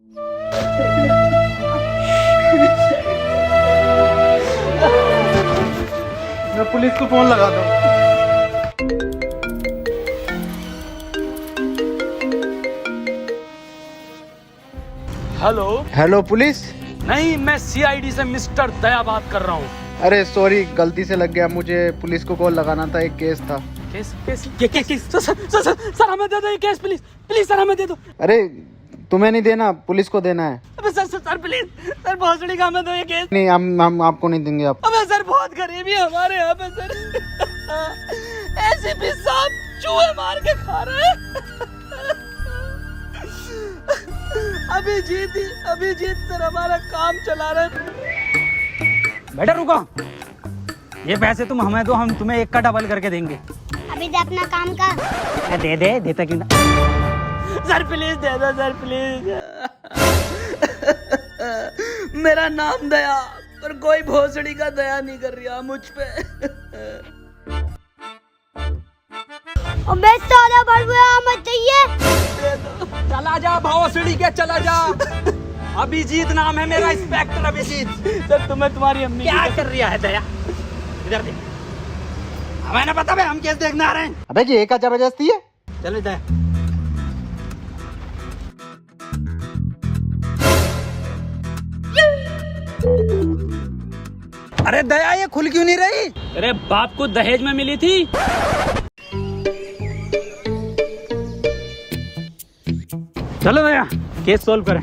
मैं पुलिस को फोन लगा दूं। हेलो। Hello police. नहीं, मैं सीआईडी से मिस्टर दया बात कर रहा हूँ। अरे सॉरी, गलती से लग गया। मुझे पुलिस को कॉल लगाना था, एक केस था। केस केस ये केस सर हमें दे दो ये केस, प्लीज प्लीज सर हमें दे दो। अरे तुम्हें नहीं देना, पुलिस को देना है। अबे सर प्लीज सर भोसड़ी का हमें दो ये केस। नहीं, हम आपको नहीं देंगे। आप अबे सर बहुत गरीबी है हमारे यहाँ पे सर। एसीपी साहब चूहे मार के खा रहे हैं। अभिजीत सर हमारा काम चला रहे हैं। बेटा रुको, ये पैसे तुम हमें दो, हम तुम्हें एक का डबल करके देंगे। अभी दे अपना काम का। दे देता क्यों ना। सर प्लीज दे दो सर प्लीज। मेरा नाम दया, पर कोई भोसड़ी का दया नहीं कर रहा मुझ पे। अबे साला बड़बुआ मत चाहिए। चला जा भोसड़ी के, चला जा। अभिजीत नाम है मेरा, इंस्पेक्टर अभिजीत। सर तुम्हें तुम्हारी अम्मी क्या कर रहा है दया? इधर देख, हमें ना पता भाई, हम केस देखने आ रहे हैं। अबे जी एक जबरदस्ती है। चलो दया। अरे दया ये खुल क्यों नहीं रही? अरे बाप को दहेज में मिली थी। चलो दया केस सोल्व करें।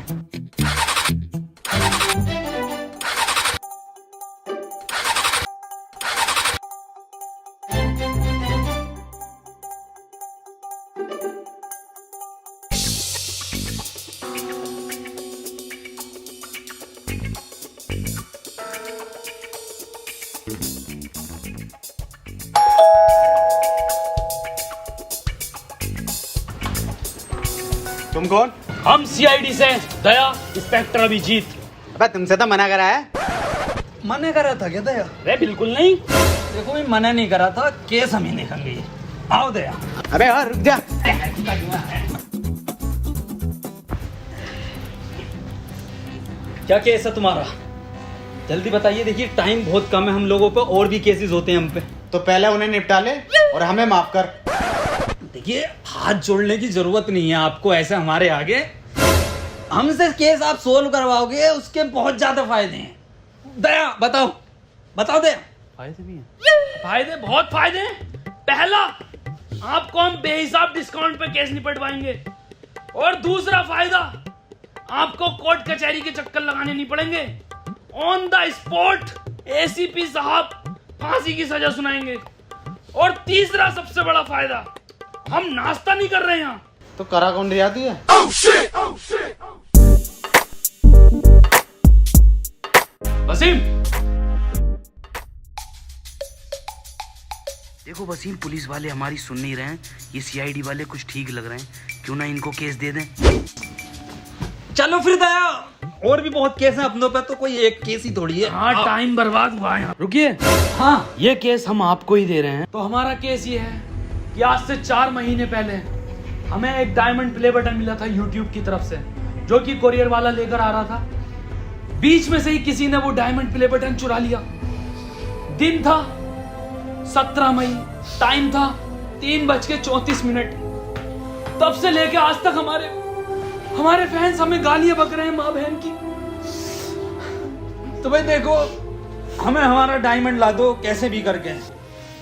तुम कौन? हम सीआईडी से दया, इंस्पेक्टर अभिजीत। अबे तुमसे तो मना करा है। मना करा था क्या दया? अरे बिल्कुल नहीं। देखो मैं मना नहीं करा था, केस हम ही देखेंगे। आओ दया। अबे हाँ रुक जा। क्या केस है तुम्हारा? जल्दी बताइए, देखिए टाइम बहुत कम है हम लोगों पे, और भी केसेस होते हैं हम पे। तो पहले उन्हें निपटा ले और हमें माफ कर। देखिए हाथ जोड़ने की जरूरत नहीं है आपको ऐसे हमारे आगे। हमसे केस आप सोल्व करवाओगे, उसके बहुत ज्यादा फायदे हैं। दया बताओ, बताओ दया। फायदे भी हैं। फायदे, बहुत फायदे हैं। पहला, आपको हम बेहिसाब डिस्काउंट पे केस निपटवाएंगे। और दूसरा फायदा, आपको कोर्ट कचहरी के चक्कर लगाने नहीं पड़ेंगे। ऑन द स्पॉट एसीपी साहब फांसी की सजा सुनाएंगे। और तीसरा सबसे बड़ा फायदा, हम नाश्ता नहीं कर रहे यहाँ। तो करा कौन रियाती है? वसीम, देखो वसीम, पुलिस वाले हमारी सुन नहीं रहे हैं, ये सीआईडी वाले कुछ ठीक लग रहे हैं, क्यों ना इनको केस दे दें। चलो फिर दया, और भी बहुत केस हैं अपनों पे, तो कोई एक केस ही थोड़ी है। हाँ टाइम बर्बाद हुआ है। रुकिए, हाँ ये केस हम आपको ही दे रहे हैं। तो हमारा केस ये है कि आज से 4 महीने पहले हमें एक डायमंड प्ले बटन मिला था यूट्यूब की तरफ से, जो कि कोरियर वाला लेकर आ रहा था। बीच में से ही किसी ने वो डायमंड प्ले बटन चुरा लिया। दिन था 17 मई, टाइम था 3:34। तब से लेके आज तक हमारे फैंस हमें गालियां बक रहे हैं माँ बहन की। तो भाई देखो, हमें हमारा डायमंड ला दो कैसे भी करके।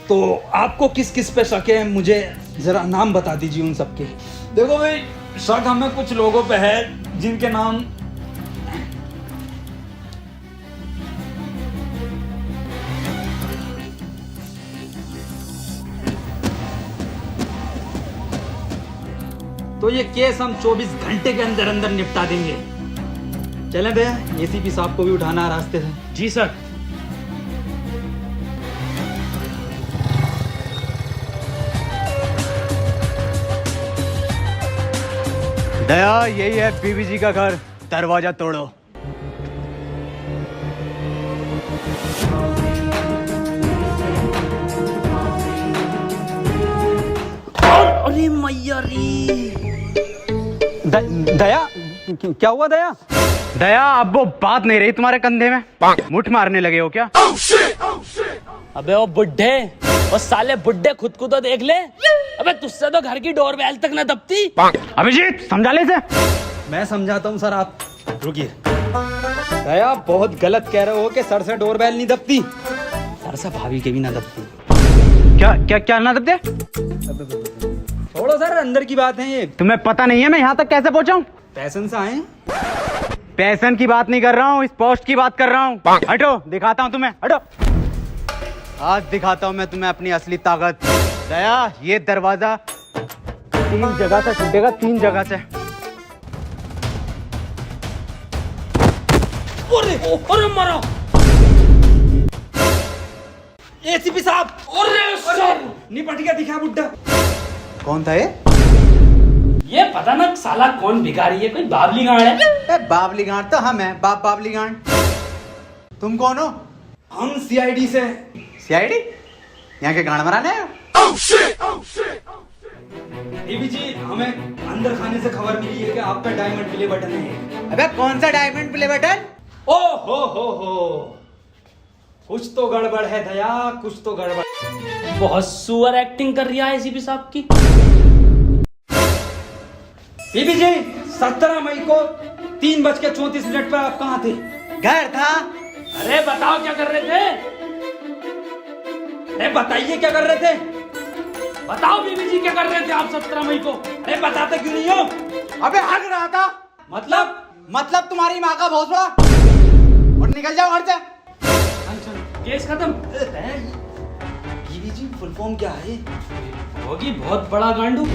तो आपको किस किस पे शक है, मुझे जरा नाम बता दीजिए उन सबके। देखो भाई, शक हमें कुछ लोगों पे है जिनके नाम तो ये केस हम 24 घंटे के अंदर अंदर निपटा देंगे। चले भैया, एसीपी साहब को भी उठाना है रास्ते से। जी सर। दया, यही है बीबी जी का घर, दरवाजा तोड़ो। अरे मैया रे। दया क्या हुआ दया? दया अब वो बात नहीं रही तुम्हारे कंधे में, मुठ मारने लगे हो क्या? अबे वो बुड्ढे, वो साले बुड्ढे खुद को तो देख ले। अबे तुझसे तो घर की डोरबेल तक न दबती। अभिजीत समझा ले इसे। मैं समझाता हूँ सर, आप रुकिए। दया बहुत गलत कह रहे हो कि सर से डोरबेल नहीं दबती, सर से भाभी के भी ना दबती। क्या क्या क्या ना दबते? छोड़ो सर, अंदर की बात है ये। तुम्हें पता नहीं है मैं यहाँ तक कैसे पहुँचा हूँ? पैशन से आए। पैसन की बात नहीं कर रहा हूँ, इस पोस्ट की बात कर रहा हूँ। हटो, दिखाता हूँ तुम्हें, हटो। आज दिखाता हूँ मैं तुम्हें अपनी असली ताकत। दया ये दरवाजा 3 जगह से टूटेगा, 3 जगह से। अरे मारा। एसीपी साहब, अरे सर, निपट गया, दिखा बुड्ढा। कौन था ये? ये पता ना साला कौन भिखारी है, कोई बाबली गांड है। बाबली गांड तो हम हैं, बाबली गांड। तुम कौन हो? हम सीआईडी से। सीआईडी? यहाँ के गांड मराने आए? देवी जी, हमें अंदर खाने से खबर मिली है कि आप पे डायमंड प्ले बटन है। अबे कौन सा डायमंड प्ले बटन? ओ हो, कुछ तो गड़बड़ है दया, कुछ तो गड़बड़। बहुत सुअर एक्टिंग कर रही है एसीपी साहब की। बीबी जी, 17 मई को 3:34 पर आप कहाँ थे? घर था। अरे बताओ क्या कर रहे थे? अरे बताइए क्या कर रहे थे? बताओ बीबी जी क्या कर रहे थे आप 17 मई को? अरे बताते क्यों नहीं हो? अबे हग रहा था। मतलब तुम्हारी माँ का बहुत बड़ा। और निकल जाओ घर से। केस खत्म। बीबी जी, फुल फॉर्म क्या है? होगी बहुत बड़ा गांडू।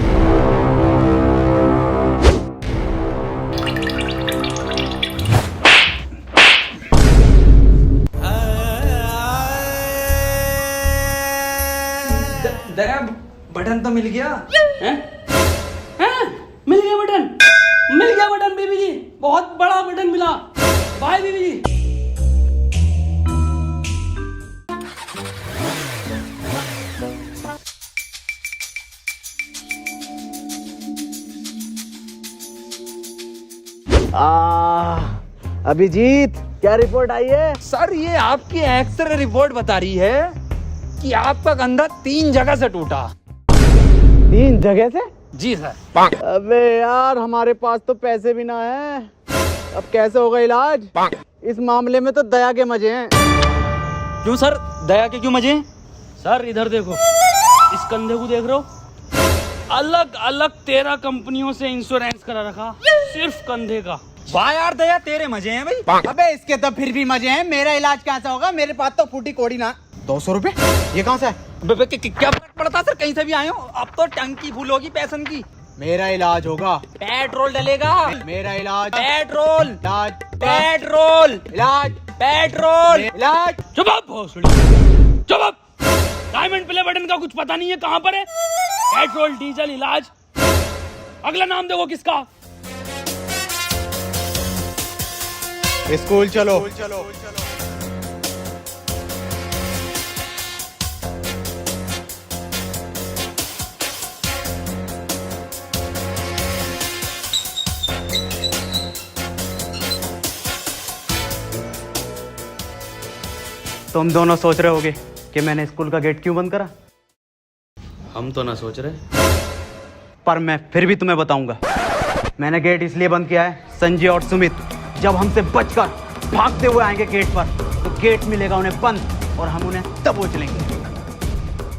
दया बटन तो मिल गया। हैं? हैं? मिल गया बटन बीबी जी, बहुत बड़ा बटन मिला। बाय बीबी जी। अभिजीत क्या रिपोर्ट आई है? सर ये आपकी एक्सरे रिपोर्ट बता रही है कि आपका कंधा 3 जगह से टूटा। 3 जगह से? जी सर। अबे यार हमारे पास तो पैसे भी ना है, अब कैसे होगा इलाज? इस मामले में तो दया के मजे हैं। क्यों सर, दया के क्यों मजे? सर इधर देखो, इस कंधे को देख रहे हो? अलग अलग 13 कंपनियों से इंश्योरेंस करा रखा, सिर्फ कंधे का। वाह यार दया, तेरे मजे हैं भाई। अबे इसके तो फिर भी मजे हैं, मेरा इलाज कैसा होगा? मेरे पास तो फूटी कोड़ी ना। 200 रुपए? ये कहाँ से है? क्या फर्क पड़ता सर, कहीं से भी आए हो। अब तो टंकी फुल होगी पैसन की। मेरा इलाज होगा। पेट्रोल डलेगा। मेरा इलाज। पेट्रोल इलाज। पेट्रोल इलाज। पेट्रोल इलाज। चुप आप भोसड़ी, चुप आप। डायमंड प्ले बटन का कुछ पता नहीं है कहाँ पर है? पेट्रोल डीजल इलाज, अगला नाम देखो किसका? स्कूल चलो। तुम दोनों सोच रहे होगे कि मैंने स्कूल का गेट क्यों बंद करा, हम तो ना सोच रहे, पर मैं फिर भी तुम्हें बताऊंगा। मैंने गेट इसलिए बंद किया है, संजय और सुमित जब हमसे बचकर भागते हुए आएंगे गेट पर, तो गेट मिलेगा उन्हें बंद और हम उन्हें दबोच लेंगे।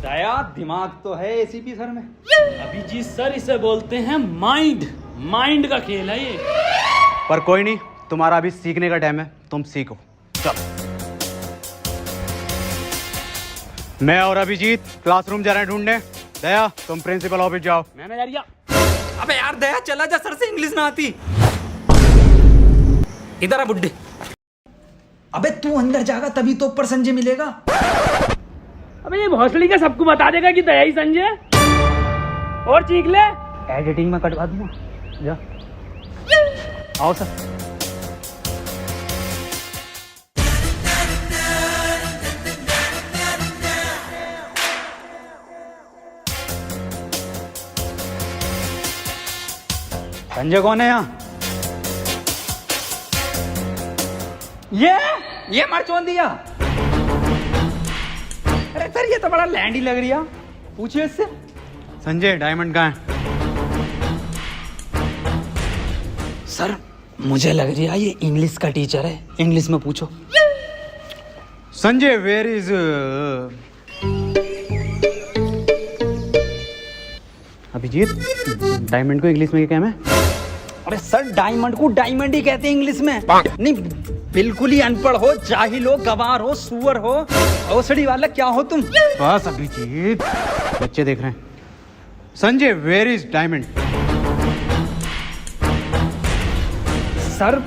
दया दिमाग तो है एसीपी सर में। अभिजीत सर इसे बोलते हैं माइंड, माइंड का खेल है ये। पर कोई नहीं, तुम्हारा अभी सीखने का टाइम है, तुम सीखो। चलो मैं और अभिजीत क्लासरूम जा रहे हैं ढूंढने। दया तुम प्रिंसिपल ऑफिस जाओ। मैंने जा रिया। अबे यार दया चला जा, सर से इंग्लिश ना आती। इधर आ बुड्ढे। अबे तू अंदर जाएगा तभी तो ऊपर संजय मिलेगा। अबे ये भोसड़ी का सबको बता देगा कि दया ही संजय, और चीख ले। एडिटिंग में कटवा दूंगा, जा आओ सर। संजय कौन है यहाँ? ये मरचोन दिया। अरे सर ये तो बड़ा लैंडी लग रही है, पूछिए इससे। संजय डायमंड कहाँ है? सर मुझे लग रही है ये इंग्लिश का टीचर है, इंग्लिश में पूछो। Sanjay where is Abhijit, diamond को इंग्लिश में क्या कहना है? अरे सर डायमंड को डायमंड ही कहते हैं इंग्लिश में। नहीं बिल्कुल ही अनपढ़ हो, जाहिल हो, गवार हो, सुअर हो, औसड़ी वाला क्या हो तुम? बस अभिजीत, बच्चे देख रहे हैं। Sanjay where is diamond? Sir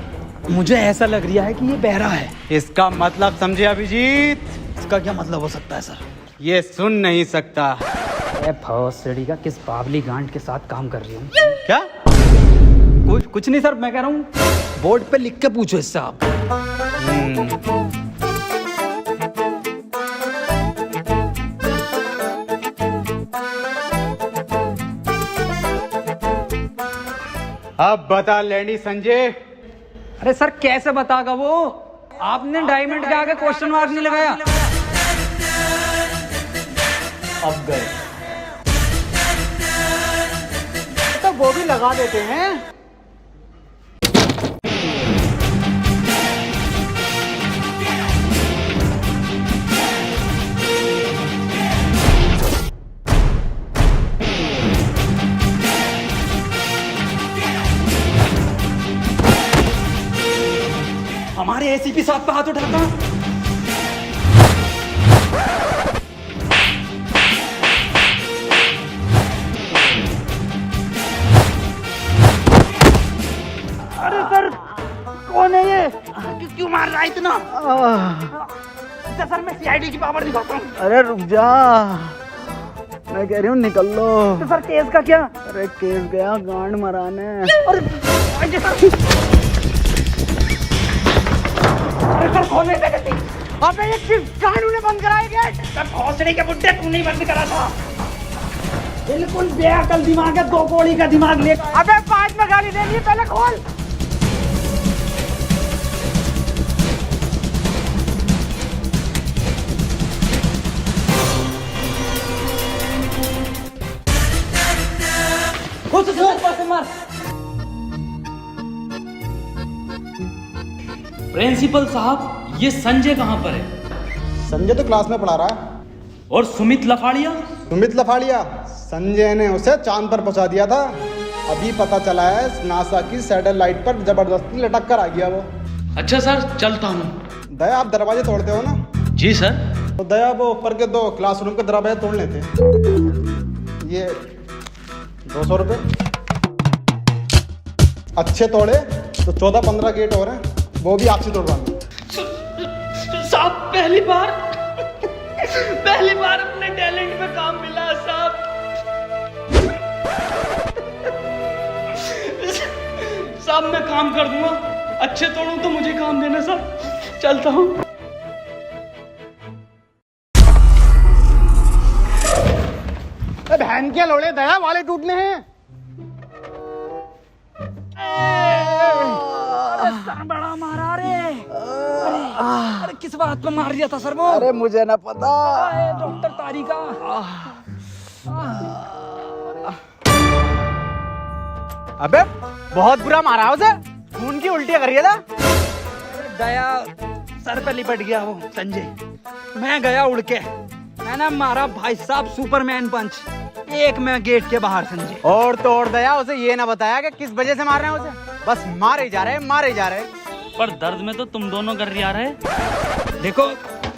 मुझे ऐसा लग रहा है कि ये बहरा है। इसका मतलब समझे अभिजीत? इसका क्या मतलब हो सकता है सर? ये सुन नहीं सकता। अरे भौसड़ी का किस बावली गांड के साथ काम कर रही हूँ? क्या? कुछ नहीं सर, मैं कह रहा हूँ बोर्ड पे लिख के पूछो इससे आप। अब बता लैंडी संजय। अरे सर कैसे बतागा वो? आपने डायमंड के आगे क्वेश्चन मार्क नहीं लगाया। अब गए तो वो भी लगा देते हैं। हमारे एसीपी साहब पे हाथ उठाता। अरे सर कौन है ये? क्यों मार रहा है इतना? सर मैं सीआईडी की पावर दिखाता हूँ। अरे रुक जा, मैं कह रही हूँ निकल लो। तो सर केस का क्या? अरे केस गया गांड मराने। अरे सर कौन है? अबे ये किस कानून ने बंद कराया गेट? सर भौसड़ी के बुड्ढे तू नहीं बंद करा था। बिल्कुल बेअकल दिमाग है, 2 कौड़ी का दिमाग ले। अबे बाद में गाली देनी, पहले खोल। मार। प्रिंसिपल साहब ये संजय कहाँ पर है? संजय तो क्लास में पढ़ा रहा है। और सुमित लफाड़िया? सुमित लफाड़िया, संजय ने उसे चांद पर पहुंचा दिया था। अभी पता चला है नासा की सैटेलाइट पर जबरदस्ती लटक कर आ गया वो। अच्छा सर चलता हूँ। दया आप दरवाजे तोड़ते हो ना? जी सर। तो दया वो ऊपर के 2 क्लासरूम के दरवाजे तोड़ लेते। ये 200 रुपये। अच्छे तोड़े तो 14-15 गेट और हैं, वो भी आपसे तोड़वाएंगे। साहब पहली बार अपने टैलेंट में काम मिला साहब। साहब मैं काम कर दूंगा, अच्छे तोड़ूं तो मुझे काम देना साहब। चलता हूँ। बहन के लोड़े दया वाले टूटने हैं। सर बड़ा मारा रे। अरे किस बात पे मार दिया था सर वो? अरे मुझे ना पता। डॉक्टर तारिका। अबे बहुत बुरा मारा उसे, खून की उल्टियां कर रही था। दया सर पे लिपट गया वो संजय। मैं गया उड़ के, मैंने मारा भाई साहब सुपरमैन पंच। एक मैं गेट के बाहर संजय। और तो और दया उसे ये ना बताया कि किस वजह से मार रहे हैं उसे, बस मारे जा रहे हैं, मारे जा रहे हैं। पर दर्द में तो तुम दोनों कर रहे। देखो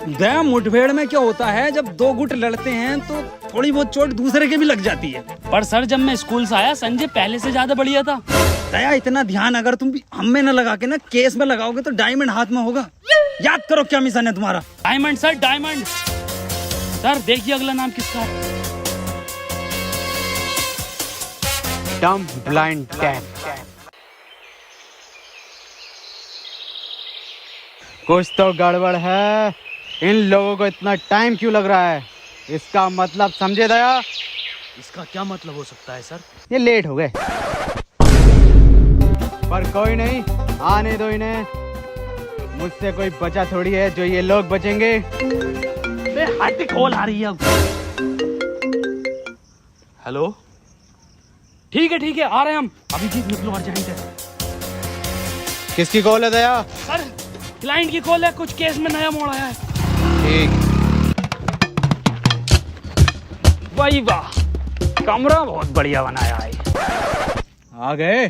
दया मुठभेड़ में क्या होता है, जब 2 गुट लड़ते हैं तो थोड़ी बहुत चोट दूसरे के भी लग जाती है। पर सर जब मैं स्कूल से आया संजय पहले से ज्यादा बढ़िया था। दया इतना ध्यान अगर तुम हम में न लगा के ना केस में लगाओगे तो डायमंड हाथ में होगा। याद करो क्या मिशन है तुम्हारा। Diamond sir, diamond. सर देखिए अगला नाम किसका है। डम ब्लाइंड कैट। कुछ तो गड़बड़ है, इन लोगों को इतना टाइम क्यों लग रहा है? इसका मतलब समझे दया? इसका क्या मतलब हो सकता है सर? ये लेट हो गए, पर कोई नहीं, आने दो इन्हें। मुझसे कोई बचा थोड़ी है जो ये लोग बचेंगे। हार्दिक कॉल आ रही है अब। हेलो, ठीक है आ रहे हैं हम। अभी जीत निकलो, अर्जेंट है। किसकी कॉल है दया? सर क्लाइंट की कॉल है, कुछ केस में नया मोड़ आया है। ठीक। वाह वाह, कमरा बहुत बढ़िया बनाया है। आ गए,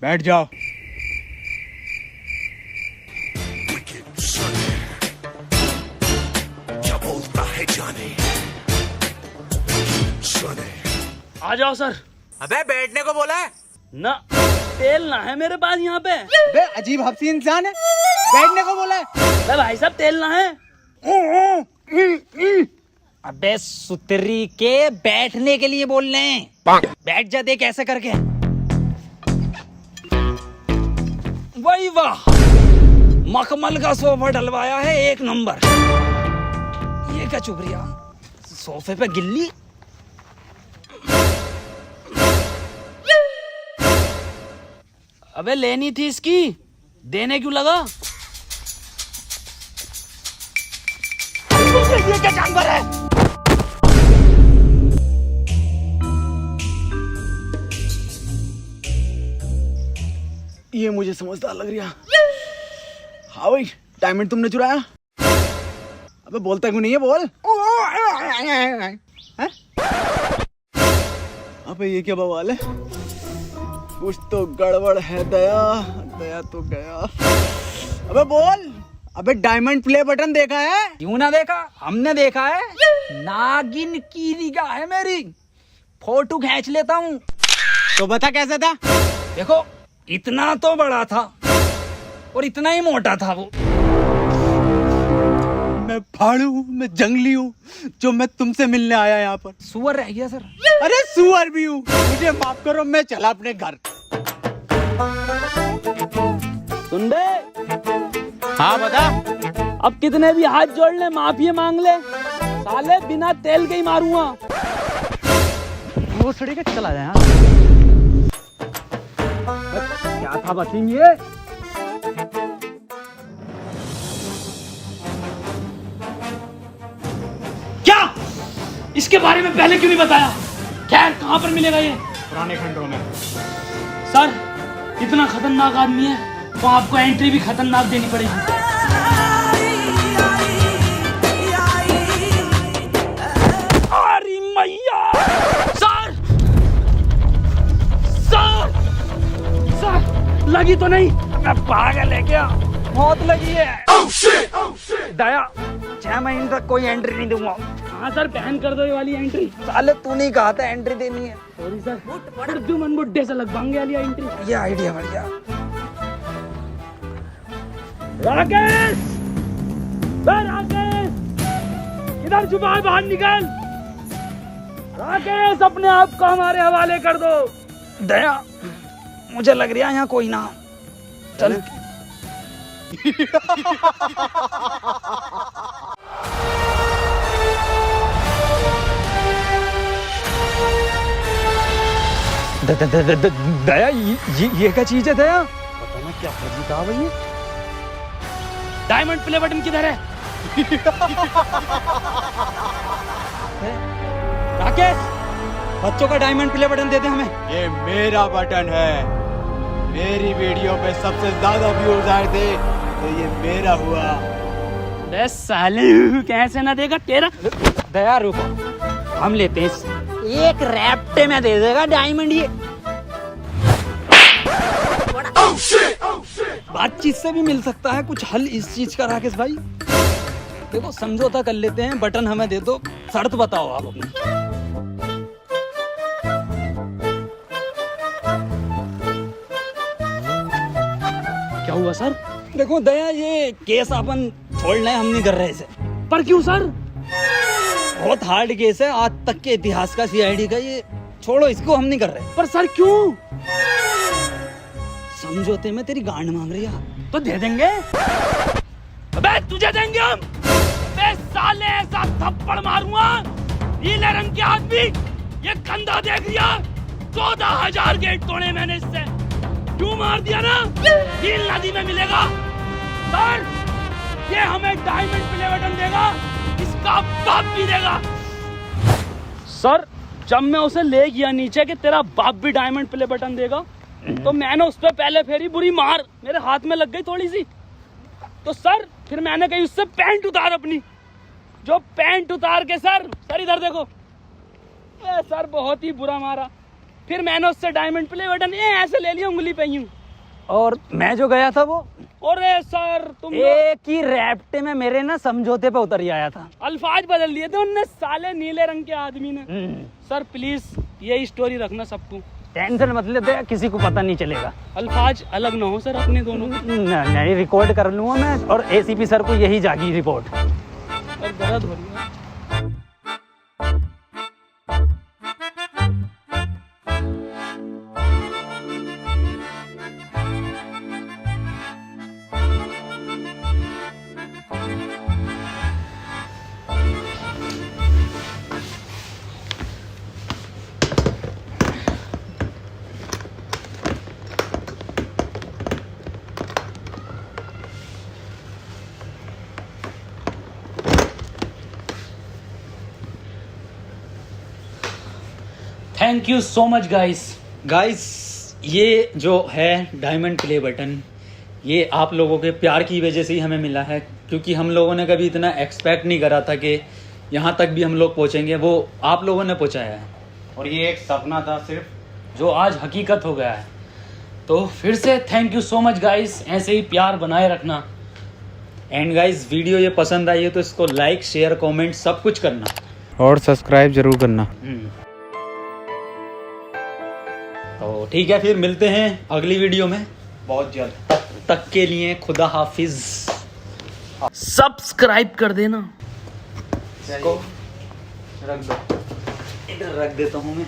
बैठ जाओ। आ जाओ सर। अबे बैठने को बोला है ना, तेल ना है मेरे पास यहाँ पे। अबे अजीब हफ्सी इंसान है, बैठने को बोला है। अबे भाई साहब तेल ना है। अबे सुतरी के बैठने के लिए बोल रहे हैं। बैठ जा, देख ऐसे करके। वही वाह, मखमल का सोफा डलवाया है, एक नंबर। ये क्या चुप रही, सोफे पे गिल्ली। अबे लेनी थी इसकी, देने क्यों लगा? ये क्या जानवर है? ये मुझे समझदार लग रहा। हाँ भाई, डायमंड तुमने चुराया? अबे बोलता क्यों नहीं है, बोल। हैं? अबे ये क्या बवाल है? कुछ तो गड़बड़ है दया, दया तो गया। अबे बोल। अबे डायमंड प्ले बटन देखा है? क्यों ना देखा, हमने देखा है। नागिन की निगाह है मेरी, फोटो खींच लेता हूँ। तो बता कैसा था? देखो, इतना तो बड़ा था और इतना ही मोटा था वो। मैं फाड़ू हूँ, मैं जंगली हूँ, जो मैं तुमसे मिलने आया यहाँ पर। सुअर रह गया सर। अरे सुअर भी हूँ, मुझे माफ करो, मैं चला अपने घर। सुन बे, हाँ बता। अब कितने भी हाथ जोड़ ले, माफी मांग ले, साले बिना तेल के ही मारूंगा। वो सड़ी के चला जाए। क्या था बसीम ये? क्या इसके बारे में पहले क्यों नहीं बताया? खैर, कहां पर मिलेगा ये? पुराने खंडों में। सर इतना खतरनाक आदमी है तो आपको एंट्री भी खतरनाक देनी पड़ेगी। अरे मैया! सर सर सर, लगी तो नहीं? मैं पागल है क्या? मौत लगी है। दया, 6 महीने तक कोई एंट्री नहीं दूंगा। हाँ सर, बैन कर दो ये वाली एंट्री। साले तू नहीं कहा था एंट्री देनी है। सॉरी सर, अर्जुमन बुड्ढे से लगवाएंगे वाली एंट्री। ये आइडिया बढ़िया। राकेश, राकेश, इधर छुपा, बाहर निकल। राकेश, अपने आप को हमारे हवाले कर दो। दया, मुझे लग रहा है यहाँ कोई ना। चल। दया, ये क्या चीज है दया? पता ना क्या फर्जी था भाई। डायमंड प्ले बटन किधर है? राकेश, बच्चों का डायमंड प्ले बटन दे दे हमें। ये मेरा बटन है। मेरी वीडियो पे सबसे ज्यादा व्यूज आए थे तो ये मेरा हुआ। बे साले, कैसे ना देगा तेरा? दया रुको, हम लेते हैं। एक रैप्टे में दे देगा डायमंड ये। बातचीत से भी मिल सकता है कुछ हल इस चीज का। राकेश भाई देखो, समझौता कर लेते हैं, बटन हमें दे दो, शर्त बताओ आप अपनी। क्या हुआ सर? देखो दया, ये केस अपन छोड़ना है, हम नहीं कर रहे इसे। पर क्यों सर? बहुत हार्ड केस है, आज तक के इतिहास का, सीआईडी का। ये छोड़ो, इसको हम नहीं कर रहे। पर सर क्यों? समझौते में तेरी गांड मांग रही है तो दे देंगे। अबे तुझे देंगे हम। अबे साले, ऐसा थप्पड़ मारूंगा, नीले रंग के आदमी, ये कंधा देख लिया? 14,000 गेट तोड़े मैंने इससे। क्यों मार दिया ना, नील नदी में मिलेगा। सर ये हमें डायमंड प्ले बटन देगा, इसका बाप भी देगा। सर जब मैं उसे ले गया नीचे कि तेरा बाप भी डायमंड प्ले बटन देगा, तो मैंने उस पर पहले फेरी बुरी मार मेरे हाथ में लग गई थोड़ी सी। तो सर फिर मैंने कही उससे पैंट उतार अपनी, जो पैंट उतार के सर इधर देखो, सर बहुत ही बुरा मारा। फिर मैंने उससे डायमंड प्ले बटन ऐसे ले लिया, उंगली पे यूं। और मैं जो गया था वो अरे सर तुम एक ही रैप्टे में मेरे ना समझौते पे उतर ही आया था। अल्फाज बदल लिए थे उनने, साले नीले रंग के आदमी ने। सर प्लीज यही स्टोरी रखना सबको, टेंशन मत लेते, किसी को पता नहीं चलेगा। अल्फाज अलग ना हो सर अपने दोनों। नहीं, रिकॉर्ड कर लूंगा मैं, और एसीपी सर को यही जागी रिपोर्ट। और दर्द हो रही है। Thank you so much guys, ये जो है डायमंड प्ले बटन, ये आप लोगों के प्यार की वजह से ही हमें मिला है, क्योंकि हम लोगों ने कभी इतना एक्सपेक्ट नहीं करा था कि यहाँ तक भी हम लोग पहुँचेंगे। वो आप लोगों ने पहुँचाया है, और ये एक सपना था सिर्फ, जो आज हकीकत हो गया है। तो फिर से thank you so much guys, ऐसे ही प्यार बनाए रखना। एंड गाइस वीडियो ये पसंद आई है तो इसको लाइक शेयर कमेंट सब कुछ करना, और सब्सक्राइब जरूर करना। तो ठीक है, फिर मिलते हैं अगली वीडियो में बहुत जल्द। तब तक के लिए खुदा हाफिज। सब्सक्राइब कर देना। इसको रख दो, इधर रख देता हूँ मैं।